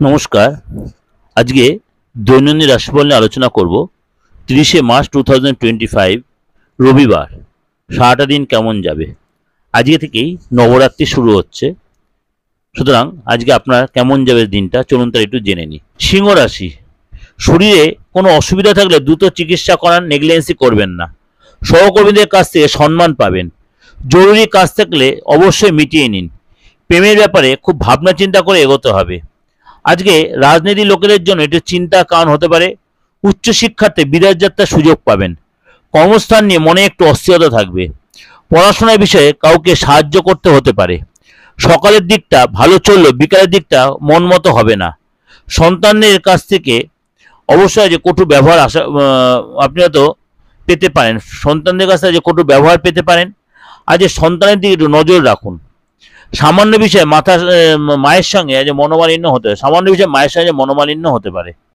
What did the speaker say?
নমস্কার। আজকে দৈনন্দিন রাশিফল নিয়ে আলোচনা করব। 30শে মার্চ 2025 রবিবার। সারাটা দিন কেমন যাবে? আজকে থেকেই নবরাত্রি শুরু হচ্ছে, সুতরাং আজকে আপনার কেমন যাবে দিনটা চলুন তার একটু জেনে নিই। সিংহ রাশি, শরীরে কোনো অসুবিধা থাকলে দ্রুত চিকিৎসা করান, নেগলিজেন্সি করবেন না। সহকর্মীদের কাছ থেকে সম্মান পাবেন। জরুরি কাজ থাকলে অবশ্যই মিটিয়ে নিন। প্রেমের ব্যাপারে খুব ভাবনা চিন্তা করে এগোতে হবে। আজকে রাজনীতির লোকেদের জন্য এটি চিন্তার কারণ হতে পারে। উচ্চশিক্ষার্থে বিদেশ যাত্রার সুযোগ পাবেন। কর্মস্থান নিয়ে মনে একটু অস্থিরতা থাকবে। পড়াশোনার বিষয়ে কাউকে সাহায্য করতে হতে পারে। সকালের দিকটা ভালো চললেও বিকালের দিকটা মন মতো হবে না। সন্তানদের কাছ থেকে অবশ্যই যে কটু ব্যবহার আপনি হয়তো পেতে পারেন। সন্তানদের কাছ থেকে যে কটু ব্যবহার পেতে পারেন। আজ সন্তানের দিকে একটু নজর রাখুন। সামান্য বিষয়ে মায়ের সঙ্গে যে মনোমালিন্য হতে পারে। সামান্য বিষয়ে মায়ের সঙ্গে মনোমালিন্য হতে পারে।